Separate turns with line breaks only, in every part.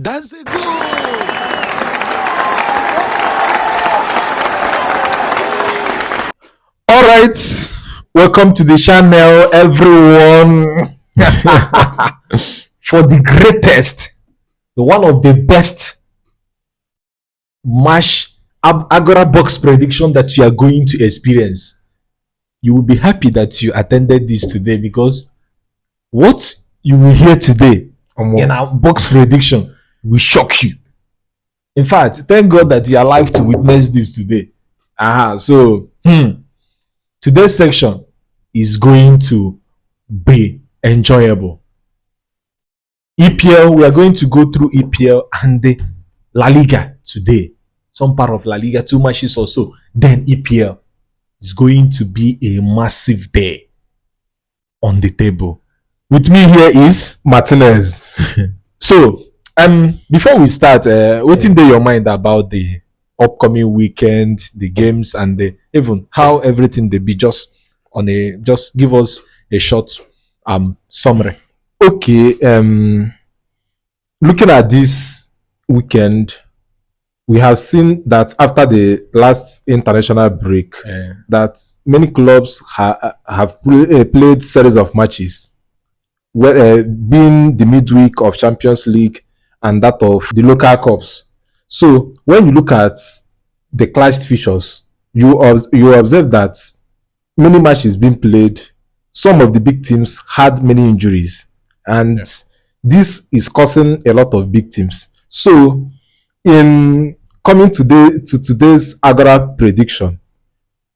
That's a goal!
All right, welcome to the channel, everyone. For the greatest, one of the best match Agora box prediction that you are going to experience. You will be happy that you attended this today because what you will hear today in our box prediction will shock you. In fact, thank God that you are alive to witness this today. Today's section is going to be enjoyable. EPL, we are going to go through EPL and the La Liga today. Some part of La Liga, 2 matches or so. Then EPL is going to be a massive day on the table. With me here is Martinez. So, before we start, what's in your mind about the upcoming weekend, the games, and even how everything they be? Just give us a short summary.
Okay, looking at this weekend, we have seen that after the last international break, that many clubs have played series of matches, being the midweek of Champions League and that of the local cups. So when you look at the clashed fixtures, you observe that many matches being played. Some of the big teams had many injuries, and this is causing a lot of big teams. So, in coming today to today's Agora prediction,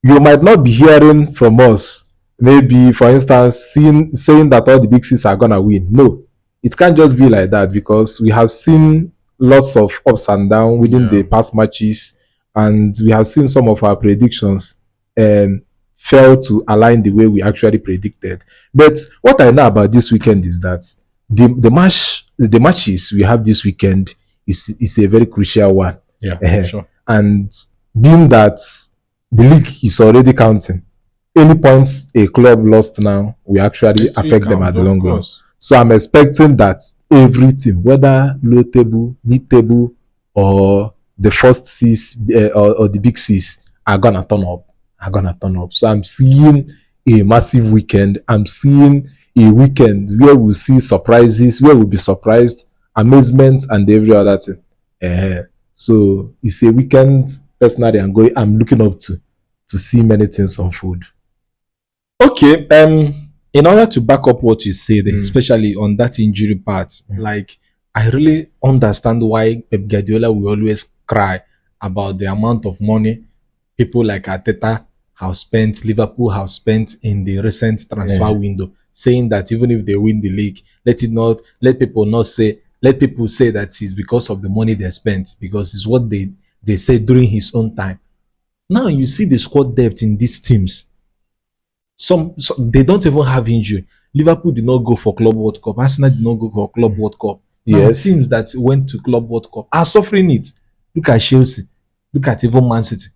you might not be hearing from us, maybe for instance, saying that all the big six are gonna win. No, it can't just be like that because we have seen lots of ups and downs within the past matches, and we have seen some of our predictions fail to align the way we actually predicted. But what I know about this weekend is that the matches we have this weekend is a very crucial one.
Sure.
And being that the league is already counting, any points a club lost now will actually affect them at the long run. So I'm expecting that every team, whether low table, mid table, or the first six or the big six, are gonna turn up. So I'm seeing a massive weekend. I'm seeing a weekend where we'll see surprises, where we'll be surprised, amazement, and every other thing. So it's a weekend. Personally, I'm looking up to see many things unfold.
Okay. In order to back up what you said, especially on that injury part, like I really understand why Pep Guardiola will always cry about the amount of money people like Arteta have spent, Liverpool have spent in the recent transfer window, saying that even if they win the league, let people say that it's because of the money they spent, because it's what they said during his own time. Now you see the squad depth in these teams. Some they don't even have injury. Liverpool did not go for Club World Cup. Arsenal did not go for Club World Cup.
Yes.
Teams that went to Club World Cup are suffering it. Look at Chelsea. Look at even Man City.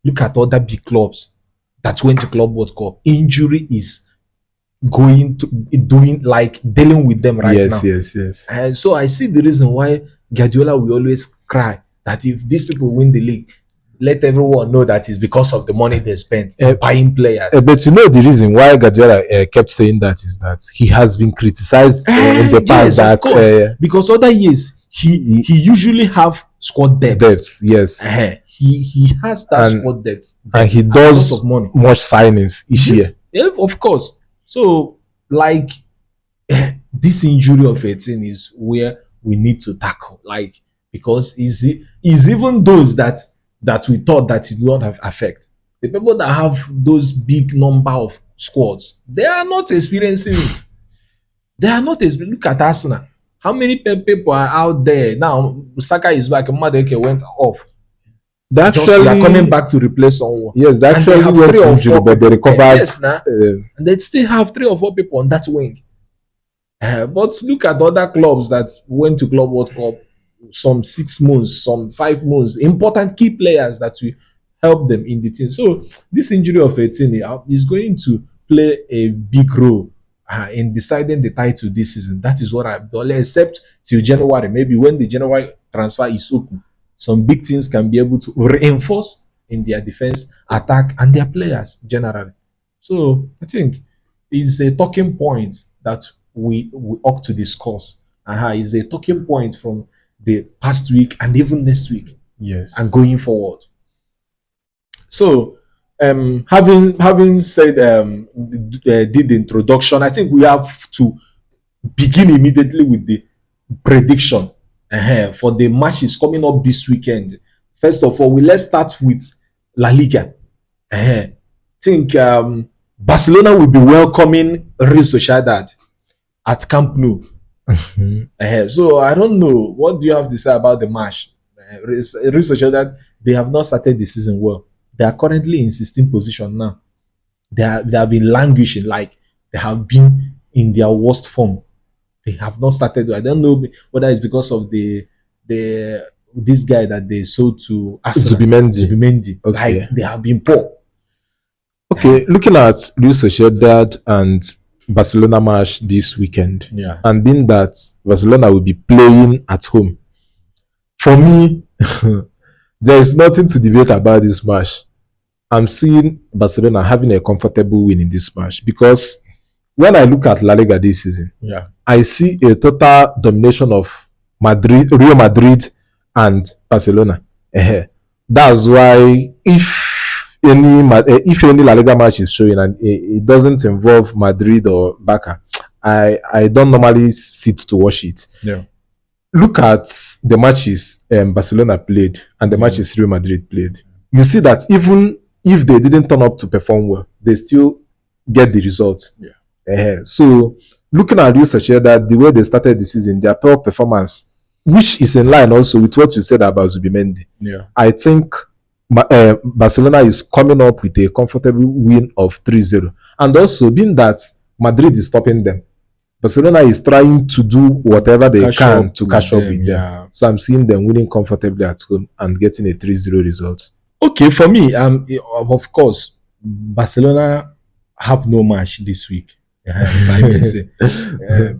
Look at other big clubs that went to Club World Cup. Injury is dealing with them right now.
Yes.
And so I see the reason why Guardiola will always cry that if these people win the league, let everyone know that it's because of the money they spent buying players.
But you know the reason why Guardiola kept saying that is that he has been criticized in the past.
Yes, of course. Because other years he usually have squad depth.
Yes.
He has that squad depth,
and he does much signings each year.
Yeah, of course. So like this injury of 18 is where we need to tackle, like, because is even those that we thought that it would not have affect. The people that have those big number of squads, they are not experiencing it. Look at Arsenal. How many people are out there now? Saka is back. Madueke went off. They are coming back to replace someone.
Yes, they actually went to injury, but they recovered.
Yes, and they still have 3 or 4 people on that wing. But look at other clubs that went to Club World Cup. Some 6 months, some 5 months, important key players that will help them in the team. So this injury of 18 is going to play a big role in deciding the title this season. That is what I've done, except till January. Maybe when the January transfer is open, some big things can be able to reinforce in their defense, attack, and their players generally. So I think it's a talking point that we ought to discuss. It's a talking point from the past week and even next week
Yes.
and going forward. So, having said did the introduction, I think we have to begin immediately with the prediction for the matches coming up this weekend. First of all, let's start with La Liga. I think Barcelona will be welcoming Real Sociedad at Camp Nou. So I don't know. What do you have to say about the match? Real Sociedad, they have not started the season well. They are currently in 16th position now. They have been languishing, like they have been in their worst form. They have not started. I don't know whether it's because of this guy that they sold to Arsenal, Zubimendi.
Okay.
Like they have been poor.
Okay, looking at Real Sociedad and Barcelona match this weekend, and being that Barcelona will be playing at home, for me, there is nothing to debate about this match. I'm seeing Barcelona having a comfortable win in this match because when I look at La Liga this season, I see a total domination of Real Madrid and Barcelona. That's why if any La Liga match is showing and it doesn't involve Madrid or Barca, I don't normally sit to watch it. Look at the matches Barcelona played and the matches Real Madrid played. You see that even if they didn't turn up to perform well, they still get the results. So looking at Real Sociedad, the way they started the season, their poor performance, which is in line also with what you said about Zubimendi. I think Barcelona is coming up with a comfortable win of 3-0. And also being that Madrid is stopping them, Barcelona is trying to do whatever they can to catch up with them. So I'm seeing them winning comfortably at home and getting a 3-0 result.
Okay, for me, of course, Barcelona have no match this week, if I may say.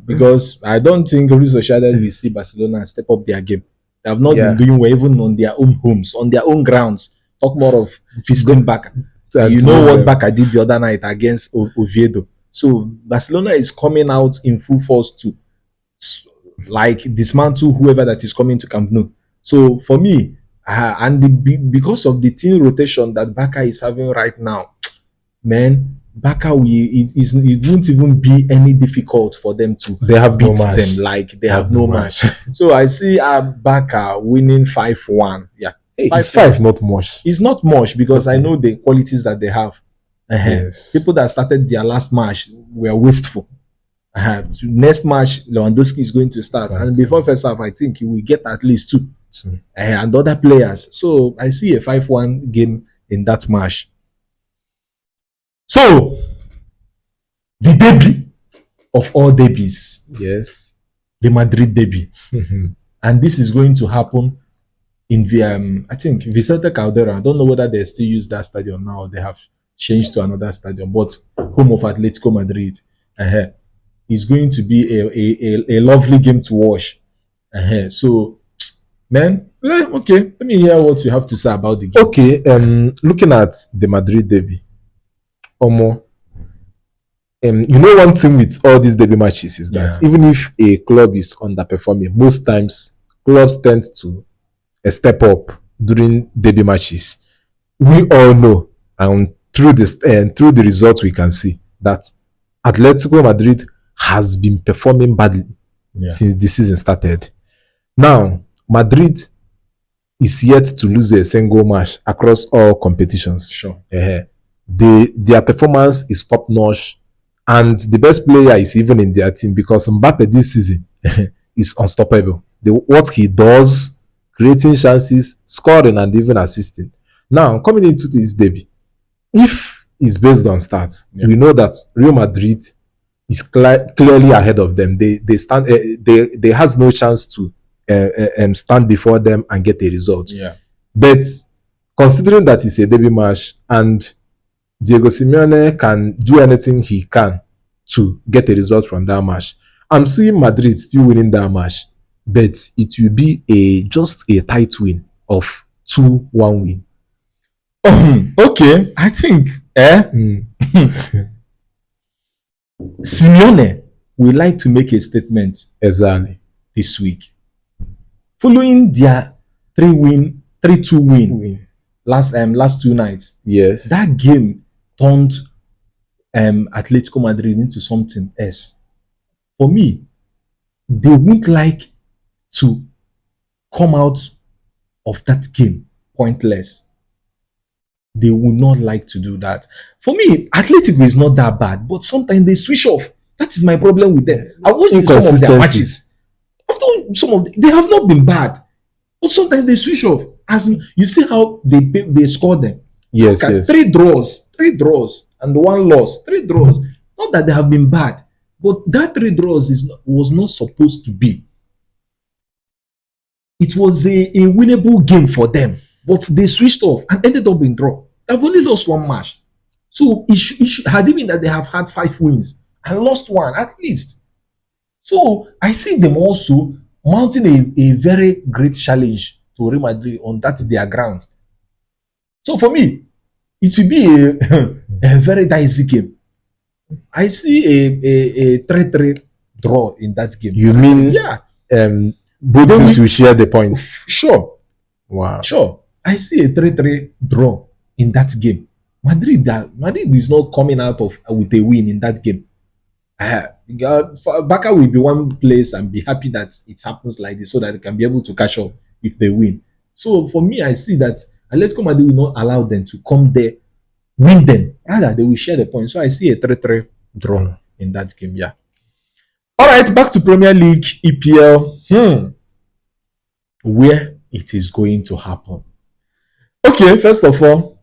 Because I don't think Real Sociedad will see Barcelona step up their game. They have not been doing well even on their own homes, on their own grounds. Talk more of visiting back. You know what Barca did the other night against Oviedo. So Barcelona is coming out in full force to like dismantle whoever that is coming to Camp Nou. So for me, because of the team rotation that Barca is having right now, man, Barca it won't even be any difficult for them to beat them. Like they have no match. So I see Barca winning 5-1. Yeah.
It's 5, not much.
It's not much because I know the qualities that they have. People that started their last match were wasteful. Next match, Lewandowski is going to start. And before first half, I think he will get at least 2. And other players. So I see a 5-1 game in that match. So, the debut of all debuts.
Yes.
The Madrid debut. And this is going to happen in the, I think, Vicente Calderon. I don't know whether they still use that stadium now or they have changed to another stadium, but home of Atletico Madrid. It's going to be a lovely game to watch. So, man, okay, let me hear what you have to say about the game.
Okay, looking at the Madrid debut, you know one thing with all these debut matches is that even if a club is underperforming, most times clubs tend to step up during debut matches. We all know, and through the results we can see that Atletico Madrid has been performing badly since the season started. Now, Madrid is yet to lose a single match across all competitions.
Sure.
Their performance is top notch, and the best player is even in their team because Mbappe this season is unstoppable. What he does, creating chances, scoring, and even assisting. Now, coming into this debut, if it's based on stats, we know that Real Madrid is clearly ahead of them. They has no chance to stand before them and get a result. But considering that it's a debut match and Diego Simeone can do anything he can to get a result from that match. I'm seeing Madrid still winning that match, but it will be just a tight win of 2-1 win.
Okay, I think
Mm.
Simeone would like to make a statement
Exactly.
this week. Following their 3-2 win last two nights,
Yes.
that game turned Atletico Madrid into something else. For me, they wouldn't like to come out of that game pointless. They would not like to do that. For me, Atletico is not that bad, but sometimes they switch off. That is my problem with them. I watched some of their
Inconsistency.
matches. After they have not been bad, but sometimes they switch off. As you see how they score them.
Yes,
Okay,
yes.
three draws, and one loss. 3 draws. Not that they have been bad, but that 3 draws was not supposed to be. It was a winnable game for them, but they switched off and ended up in draw. They've only lost one match. So had it been that they have had 5 wins and lost one at least. So I see them also mounting a very great challenge to Real Madrid on that their ground. So for me, it will be a very dicey game. I see a 3-3 draw in that game.
You mean
Yeah,
both
Then
teams
we-
will share the points?
sure.
Wow.
Sure, I see a 3-3 draw in that game. Madrid is not coming out of with a win in that game. Barca will be one place and be happy that it happens like this so that they can be able to catch up if they win. So for me, I see that Atletico Madrid will not allow them to come there, win them. Rather, they will share the points. So I see a 3-3 draw in that game. Yeah. All right, back to Premier League EPL. Where it is going to happen. Okay, first of all,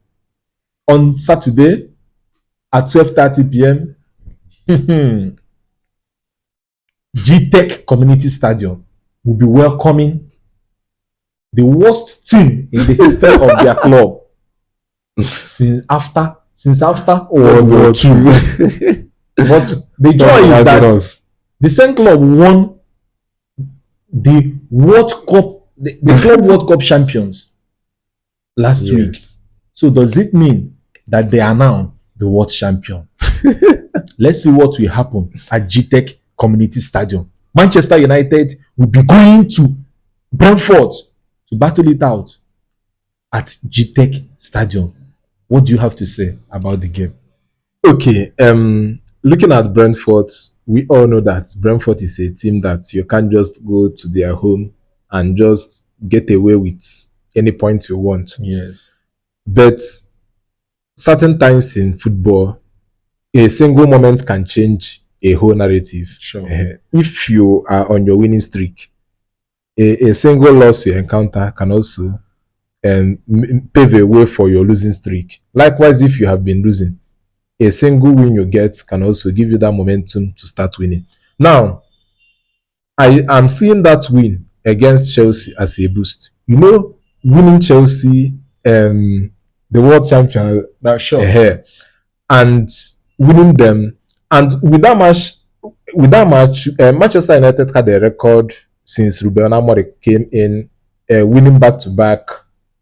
on Saturday at 12:30 p.m., G-Tech Community Stadium will be welcoming the worst team in the history of their club since after World War II. But the joy is that the same club won the World Cup, the Club World Cup champions last week. So does it mean that they are now the world champion? Let's see what will happen at G-Tech Community Stadium. Manchester United will be going to Brentford to battle it out at G-Tech Stadium. What do you have to say about the game?
Okay, looking at Brentford, we all know that Brentford is a team that you can't just go to their home and just get away with any point you want.
Yes.
But certain times in football, a single moment can change a whole narrative.
Sure.
If you are on your winning streak, a single loss you encounter can also pave a way for your losing streak. Likewise, if you have been losing, a single win you get can also give you that momentum to start winning. Now, I am seeing that win against Chelsea as a boost. You know, winning Chelsea, the world champion,
That's sure.
and winning them, and with that match, Manchester United had a record since Ruben Amorim came in, winning back-to-back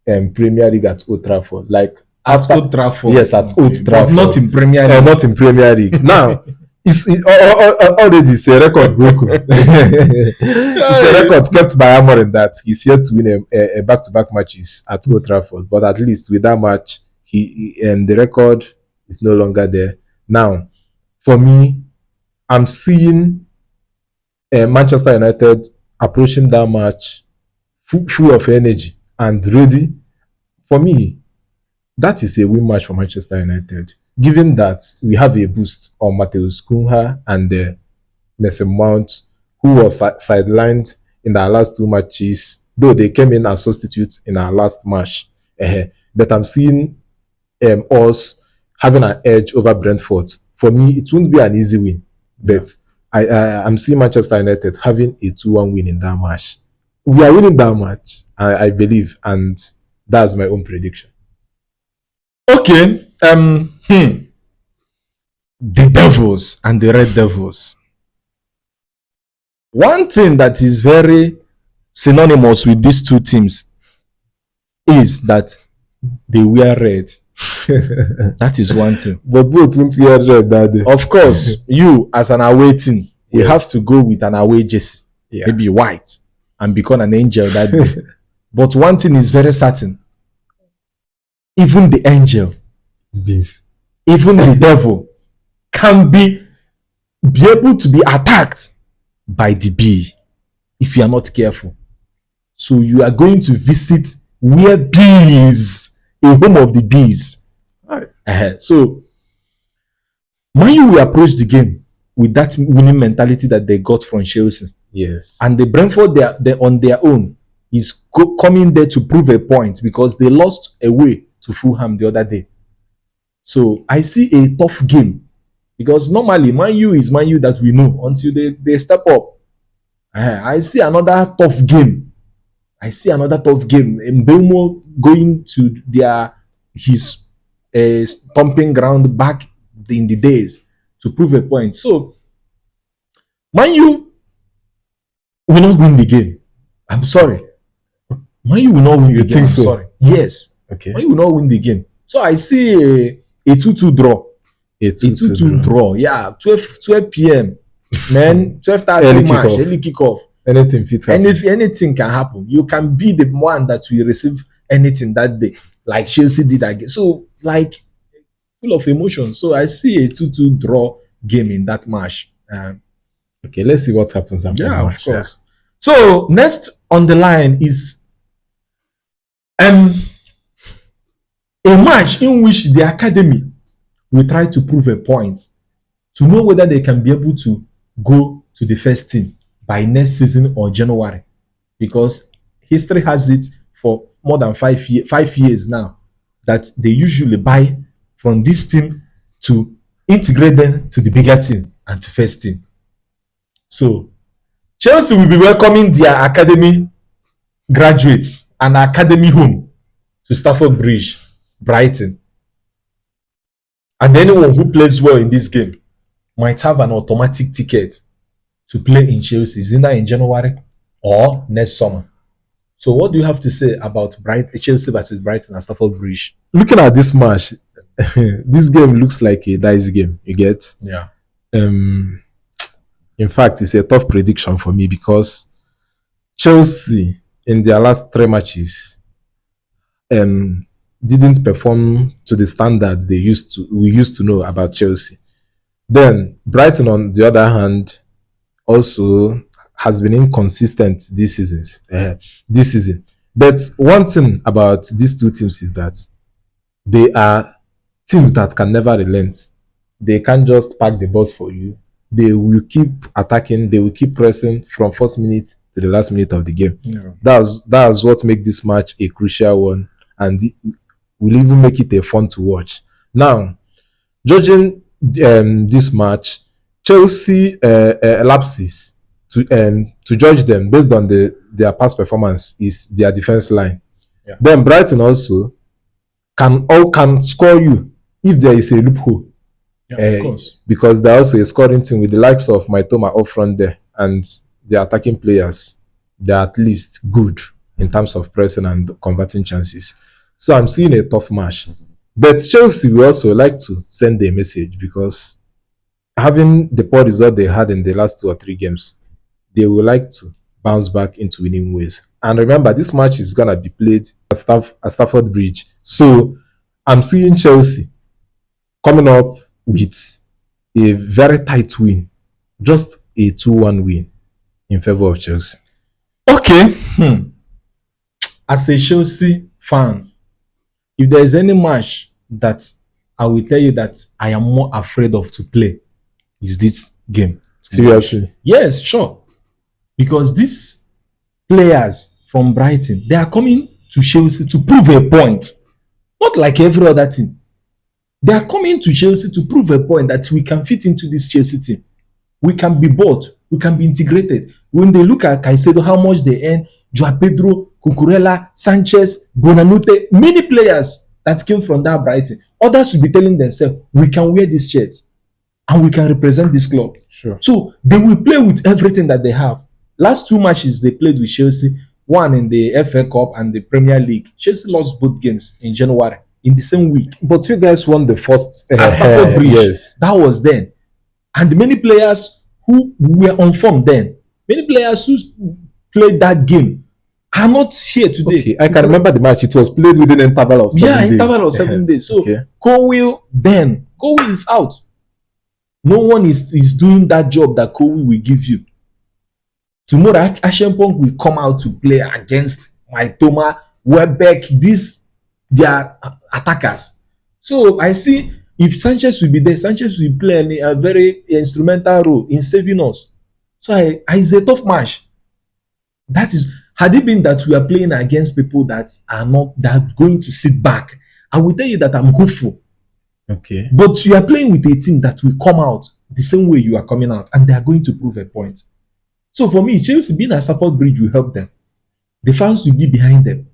Premier League at Old Trafford. Like
At Old Trafford.
yes, at Old
But
Trafford,
not in Premier League.
not in Premier League. Now, already it's a record broken. It's a record kept by Amorim that he's yet to win a back-to-back matches at Old Trafford. But at least with that match, the record is no longer there. Now, for me, I'm seeing Manchester United approaching that match full of energy and ready. For me, that is a win match for Manchester United, given that we have a boost on Mateus Cunha and Mason Mount, who was sidelined in our last 2 matches, though they came in as substitutes in our last match. But I'm seeing us having an edge over Brentford. For me, it won't be an easy win, but I'm seeing Manchester United having a 2-1 win in that match. We are winning that match, I believe, and that's my own prediction.
Okay. the Devils and the Red Devils. One thing that is very synonymous with these two teams is that they wear red. That is one thing.
But both won't wear red that day.
Of course, you as an away team, you
Yes.
have to go with an away jersey,
Yeah.
maybe white, and become an angel that day. But one thing is very certain: even the angel,
Beans.
even the devil, can be able to be attacked by the bee if you are not careful. So you are going to visit where bees, a home of the bees.
Right.
So Man U will approach the game with that winning mentality that they got from Chelsea.
Yes.
And the Brentford, they're on their own, is coming there to prove a point because they lost away to Fulham the other day. So I see a tough game because normally Man U is Man U that we know until they step up. I see another tough game. Mbeumo going to his stomping ground back in the days to prove a point. So Man U will not win the game. I'm sorry. Man U will not win the game.
think
I'm
so?
sorry. Yes.
Okay.
Man U will not win the game. So I see a 2-2 draw.
A
A 2-2 draw. Yeah. 12 p.m. Man, 12:30
Early
match.
kickoff.
Early kickoff.
Anything fit happen.
Anything can happen. You can be the one that will receive anything that day, like Chelsea did again. So, like, full of emotion. So I see a 2-2 draw game in that match.
Okay, let's see what happens after the
Yeah, of
match.
course. So next on the line is a match in which the academy will try to prove a point to know whether they can be able to go to the first team by next season or January, because history has it for more than 5 years now that they usually buy from this team to integrate them to the bigger team and to first team. So Chelsea will be welcoming their academy graduates and academy home to Stamford Bridge, Brighton. And anyone who plays well in this game might have an automatic ticket to play in Chelsea, either in January or next summer. So what do you have to say about Chelsea versus Brighton at Stamford Bridge?
Looking at this match, this game looks like a dice game. You get?
Yeah.
In fact, it's a tough prediction for me because Chelsea in their last 3 matches didn't perform to the standards we used to know about Chelsea. Then Brighton, on the other hand, also has been inconsistent this season. But one thing about these two teams is that they are teams that can never relent. They can't just pack the bus for you. They will keep attacking. They will keep pressing from first minute to the last minute of the game.
Yeah.
That's what makes this match a crucial one, and it will even make it a fun to watch. Now, judging this match, Chelsea lapses to judge them based on their past performance is their defense line.
Yeah.
Then Brighton also can score you if there is a loophole.
Yeah, of course.
Because they're also a scoring team with the likes of Maitoma up front there, and the attacking players, they're at least good in terms of pressing and converting chances. So I'm seeing a tough match. But Chelsea will also like to send a message because having the poor result they had in the last 2 or 3 games, they will like to bounce back into winning ways. And remember, this match is going to be played at Stamford Bridge. So I'm seeing Chelsea coming up with a very tight win, just a 2-1 win in favor of Chelsea.
Okay. As a Chelsea fan, if there is any match that I will tell you that I am more afraid of to play, is this game.
Seriously?
Yes, sure. Because these players from Brighton, they are coming to Chelsea to prove a point. Not like every other team. They are coming to Chelsea to prove a point that we can fit into this Chelsea team. We can be bought. We can be integrated. When they look at Caicedo, how much they earn, Joao Pedro, Cucurella, Sanchez, Bonanute, many players that came from that Brighton. Others will be telling themselves, we can wear this shirt. and we can represent this club.
Sure.
So they will play with everything that they have. Last 2 matches they played with Chelsea, one in the FA Cup and the Premier League. Chelsea lost both games in January in the same week.
But you guys won the first
At Stamford Bridge.
Yes.
That was then. And many players who were on form then, many players who played that game are not here today.
Okay, I can remember the match. It was played within an interval of 7 days.
Interval of 7 days. So
Okay.
Cowell is out. No one is doing that job that Cowell will give you. Tomorrow, Ashenpong will come out to play against Maitoma, Welbeck, they are attackers. So I see if Sanchez will be there, Sanchez will play a very instrumental role in saving us. So it's a tough match. That is, had it been that we are playing against people that are going to sit back, I will tell you that I'm hopeful.
Okay.
But you are playing with a team that will come out the same way you are coming out, and they are going to prove a point. So for me, Chelsea being at Stamford Bridge will help them. The fans will be behind them.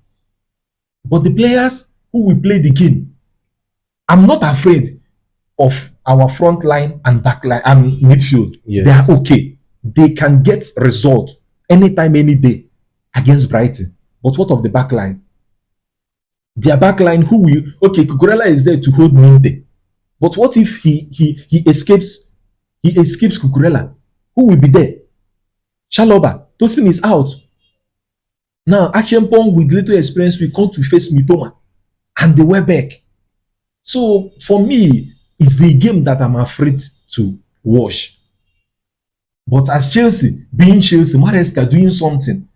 But the players who will play the game, I'm not afraid of our front line and back line and midfield.
Yes.
They are okay. They can get results anytime, any day against Brighton. But what of the back line? Their back line, Cucurella is there to hold Minte. But what if he escapes Cucurella? Who will be there? Chalobah, Tosin is out. Now, Achiempong with little experience will come to face Mitoma and the Welbeck. So, for me, it's a game that I'm afraid to watch. But as Chelsea, being Chelsea, Maresca doing something,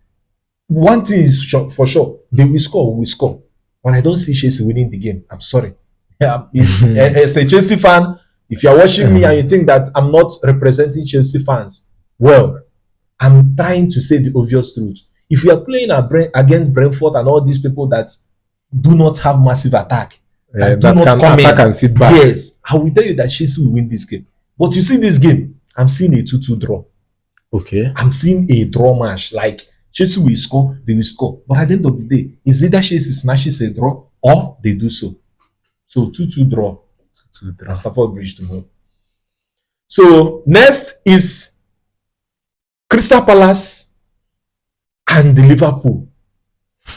one thing is for sure, they will score, we will score. But I don't see Chelsea winning the game. I'm sorry. As a Chelsea fan, if you're watching me and you think that I'm not representing Chelsea fans, well, I'm trying to say the obvious truth. If you are playing against Brentford and all these people that do not have massive attack,
that can attack and sit back.
Yes, I will tell you that Chelsea will win this game. But you see this game, I'm seeing a 2-2 draw.
Okay.
I'm seeing a draw match. Like Chelsea will score, they will score. But at the end of the day, it's either Chelsea snatches a draw or they do so. So 2-2 draw. 2-2 draw. At Stamford Bridge tomorrow. So next is Crystal Palace and the Liverpool.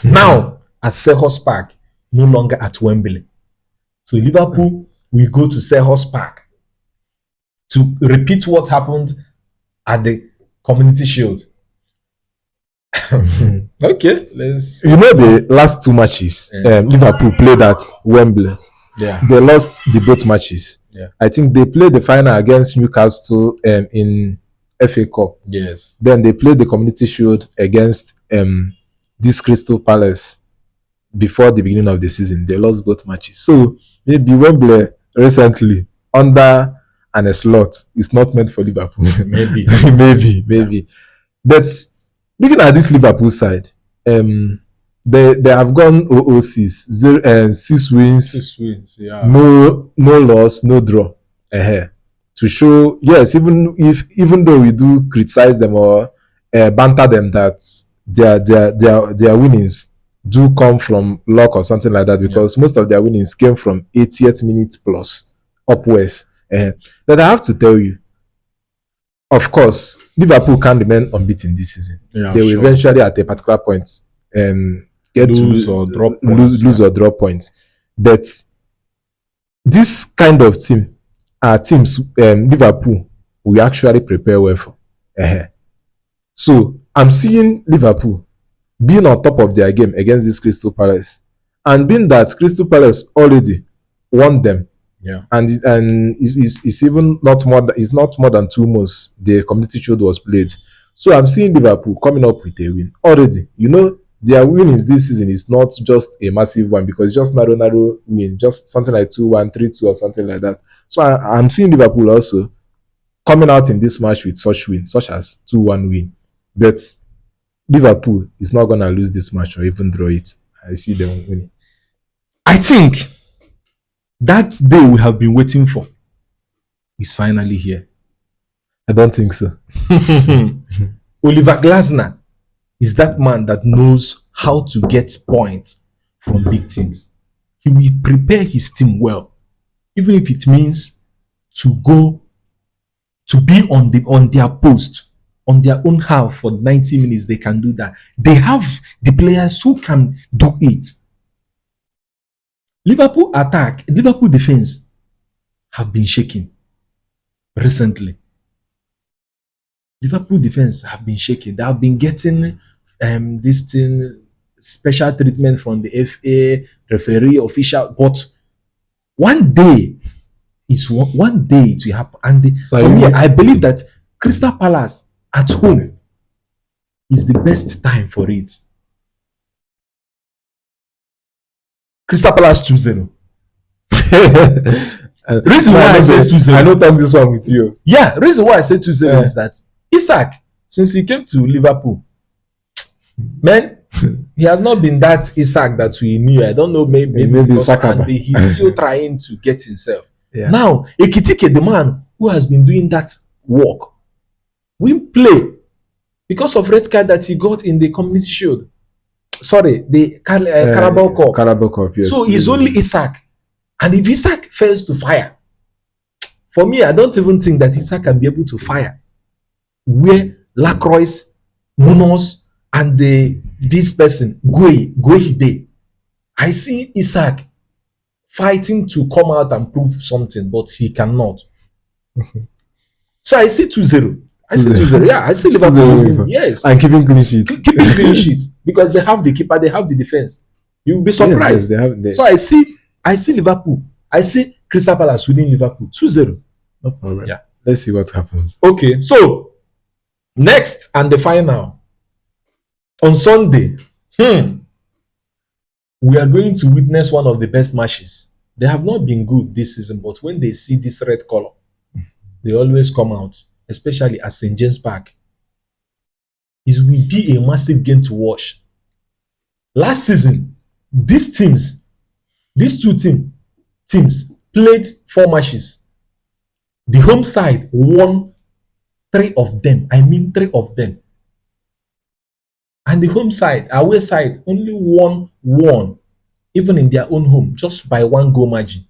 Now at Selhurst Park, no longer at Wembley. So Liverpool will go to Selhurst Park to repeat what happened at the Community Shield. Okay, let's.
You know the last 2 matches Liverpool played at Wembley.
Yeah.
They lost the both matches.
Yeah.
I think they played the final against Newcastle in FA Cup.
Yes.
Then they played the Community Shield against this Crystal Palace before the beginning of the season. They lost both matches. So maybe Wembley recently under a slot is not meant for Liverpool.
Maybe.
maybe. But looking at this Liverpool side, they have gone 0-6, 6 wins,
6 wins, yeah.
no loss, no draw. To show, yes, even though we do criticize them or banter them that their winnings do come from luck or something like that, because most of their winnings came from 80th minute plus upwards. But I have to tell you, of course, Liverpool can remain unbeaten this season.
Yeah,
they will eventually at a particular point get
lose or
draw points. But this kind of team are teams Liverpool will actually prepare well for. So I'm seeing Liverpool being on top of their game against this Crystal Palace, and being that Crystal Palace already won them.
Yeah,
and it's even not more. It's not more than 2 months the Community Shield was played. So I'm seeing Liverpool coming up with a win already. You know, their winnings this season is not just a massive one, because it's just narrow win, just something like 2-1, 3-2, or something like that. So I'm seeing Liverpool also coming out in this match with such win, such as 2-1 win. But Liverpool is not gonna lose this match or even draw it. I see them winning.
I think that day we have been waiting for is finally here.
I don't think so.
Oliver Glasner is that man that knows how to get points from big teams. He will prepare his team well, even if it means to go to be on their post, on their own half for 90 minutes. They can do that. They have the players who can do it. Liverpool attack, Liverpool defense have been shaking recently. Liverpool defense have been shaking. They have been getting this thing, special treatment from the FA, referee, official. But one day, one day it will happen. And
So
for me,
you-
I believe that Crystal Palace at home is the best time for it. Crystal Palace 2-0. Reason why I say 2-0.
I don't talk this one with you.
Yeah, reason why I say 2-0 is that Isak, since he came to Liverpool, man, he has not been that Isak that we knew. I don't know, maybe because
Sakaba.
and he's still trying to get himself.
Yeah.
Now, Ekitike, the man who has been doing that work, will play because of red card that he got in the Community Shield. Sorry, the Carabao Cup.
Carabao Cup, yes.
So it's only Isak. And if Isak fails to fire, for me, I don't even think that Isak can be able to fire where Lacroix, Munoz, and this person, Guehide. I see Isak fighting to come out and prove something, but he cannot. So I see 2-0. I see 2-0. Yeah, I see Liverpool
2-0.
losing. Yes.
And keeping clean sheet.
Keeping clean sheet because they have the keeper, they have the defense. You'll be surprised.
Yes,
So I see Liverpool. I see Crystal Palace winning Liverpool 2-0.
no problem.
Yeah.
Let's see what happens.
Okay, so next and the final on Sunday, we are going to witness one of the best matches. They have not been good this season, but when they see this red color, they always come out, especially at St. James Park. It will be a massive game to watch. Last season, these two teams played 4 matches. The home side won 3 of them. I mean 3 of them. And the home side, away side, only won 1, even in their own home, just by 1 goal margin.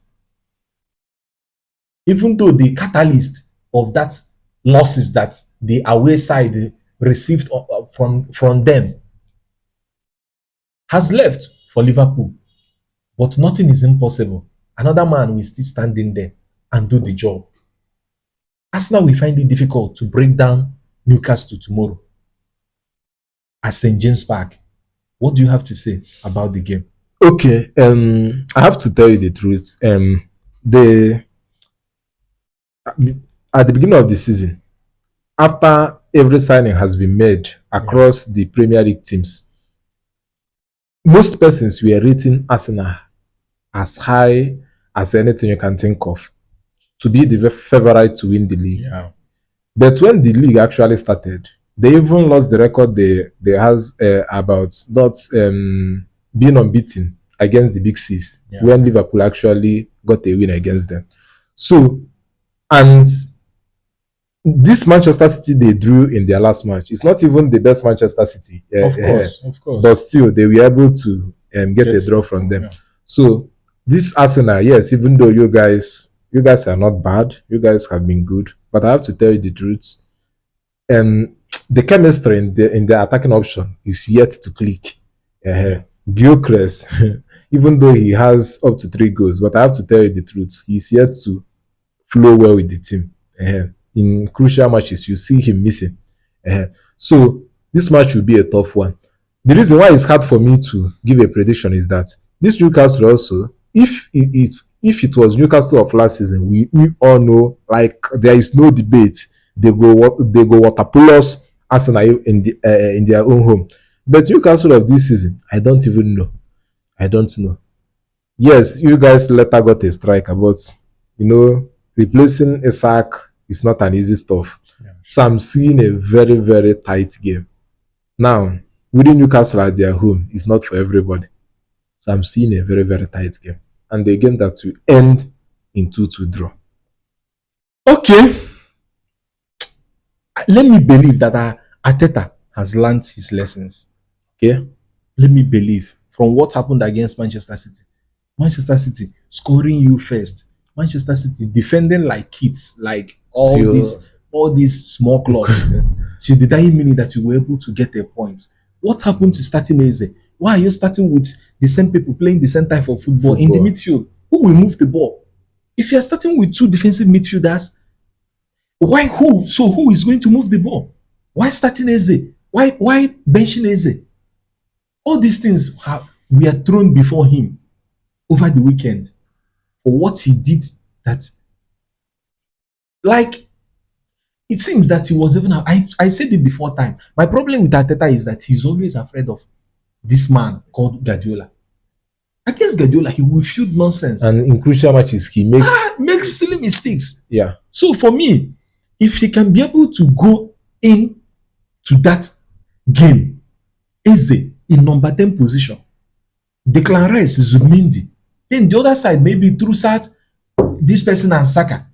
Even though the catalyst of that losses that the away side received from them has left for Liverpool. But nothing is impossible. Another man will still stand in there and do the job. Arsenal will find it difficult to break down Newcastle tomorrow at St. James Park. What do you have to say about the game?
Okay, I have to tell you the truth. At the beginning of the season, after every signing has been made across the Premier League teams, most persons were rating Arsenal as high as anything you can think of to be the favorite to win the league.
Yeah.
But when the league actually started, they even lost the record they has about not being unbeaten against the big C's when Liverpool actually got a win against them. So, and this Manchester City they drew in their last match, it's not even the best Manchester City.
Of course.
But still, they were able to get a draw from them.
Yeah.
So, this Arsenal, yes, even though you guys are not bad, you guys have been good, but I have to tell you the truth. The chemistry in the attacking option is yet to click. Gyökeres, even though he has up to 3 goals, but I have to tell you the truth, he's yet to flow well with the team. In crucial matches, you see him missing. So this match will be a tough one. The reason why it's hard for me to give a prediction is that this Newcastle also, if it was Newcastle of last season, we all know, like, there is no debate. They go waterpolo Arsenal in their own home. But Newcastle of this season, I don't even know. I don't know. Yes, you guys later got a striker, but replacing Isak is not an easy stuff.
Yeah.
So I'm seeing a very, very tight game. Now, winning Newcastle at their home is not for everybody. So I'm seeing a very, very tight game. And the game that will end in 2-2 draw.
Okay. Let me believe that Arteta has learned his lessons. Okay? Let me believe from what happened against Manchester City. Manchester City scoring you first. Manchester City defending like kids, like all this. all these small clubs till the dying minute that you were able to get a point. What happened to starting Eze? Why are you starting with the same people playing the same type of football in the midfield? Who will move the ball? If you are starting with 2 defensive midfielders, why who? So who is going to move the ball? Why starting Eze? Why benching Eze? All these things we are thrown before him over the weekend for what he did. That, like, it seems that he was even. I said it before time. My problem with Arteta is that he's always afraid of this man called Guardiola. Against Guardiola, he will shoot nonsense,
and in crucial matches, he
makes silly mistakes.
Yeah.
So for me, if he can be able to go in to that game, Eze in number 10 position, Declan Rice, Zubimendi, then the other side maybe Trossard, this person and Saka.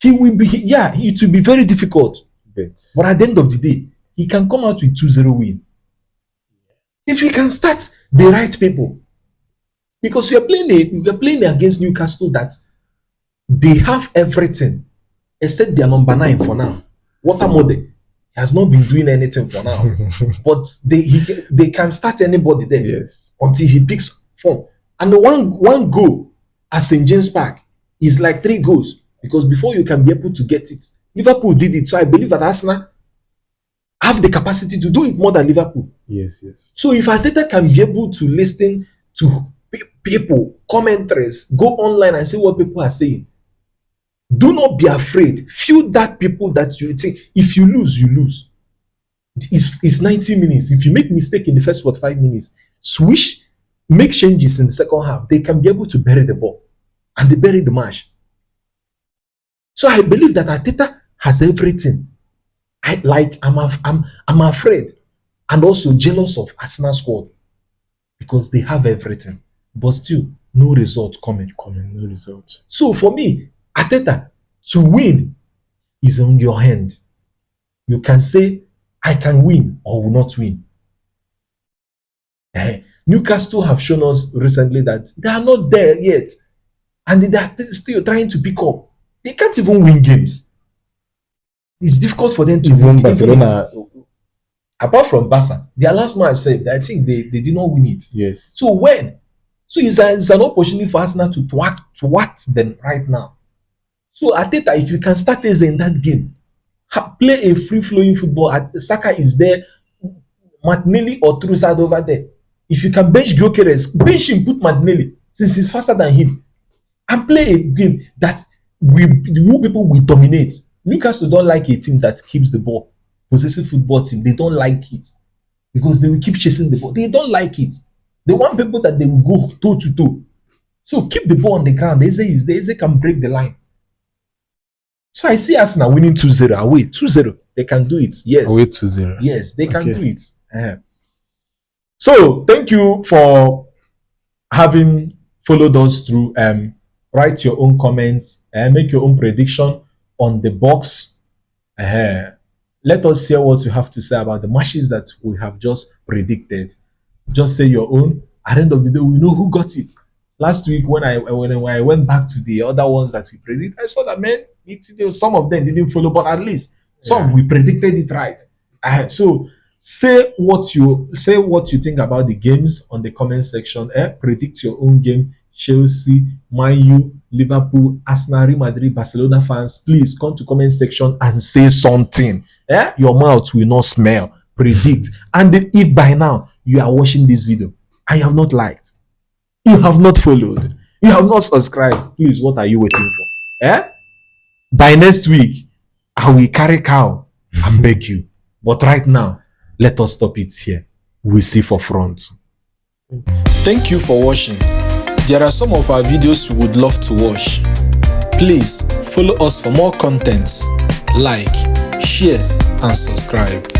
He will be, it will be very difficult. But at the end of the day, he can come out with 2-0 win. If he can start the right people. Because you're playing against Newcastle that they have everything except their number 9 for now. Watermode has not been doing anything for now. But they can start anybody there.
Yes.
Until he picks form. And the one goal at St. James Park is like 3 goals. Because before you can be able to get it, Liverpool did it. So I believe that Arsenal have the capacity to do it more than Liverpool.
Yes.
So if Arteta can be able to listen to people, commentaries, go online and see what people are saying, do not be afraid. Feel that people that you think, if you lose, you lose. It's 90 minutes. If you make mistake in the first 45 minutes, switch, make changes in the second half, they can be able to bury the ball. And they bury the match. So I believe that Arteta has everything. I'm afraid and also jealous of Arsenal squad because they have everything, but still no result coming, no result. So for me, Arteta, to win is on your hand. You can say I can win or will not win. Newcastle have shown us recently that they are not there yet, and they are still trying to pick up. They can't even win games. It's difficult for them to
win. Barcelona,
apart from Barca, their last match said, I think they did not win it.
Yes.
So when? So it's an opportunity for Arsenal to thwart them right now. So Arteta, if you can start Eze in that game, play a free-flowing football. Saka is there, Martinelli or Trossard over there. If you can bench Gyökeres, bench him, put Martinelli, since he's faster than him, and play a game that people will dominate. Newcastle don't like a team that keeps the ball. Possessive football team, they don't like it. Because they will keep chasing the ball. They don't like it. They want people that they will go toe to toe. So keep the ball on the ground. Eze is there. Eze can break the line. So I see Arsenal winning 2-0 away. 2-0. They can do it. Yes.
Away 2-0.
Yes, they can do it. So thank you for having followed us through. Write your own comments and make your own prediction on the box. Let us hear what you have to say about the matches that we have just predicted. Just say your own. At the end of the day, we know who got it. Last week, when I went back to the other ones that we predicted, I saw that some of them didn't follow, but at least some we predicted it right. So say what you think about the games on the comment section. Predict your own game. Chelsea, Man U, Liverpool, Arsenal, Real Madrid, Barcelona fans, please come to comment section and say something. Your mouth will not smell. Predict. And if by now you are watching this video, I have not liked, you have not followed, you have not subscribed, please, what are you waiting for? By next week, I will carry cow and beg you. But right now, let us stop it here. We'll see for front.
Thank you for watching. There are some of our videos you would love to watch. Please follow us for more contents. Like, share, and subscribe.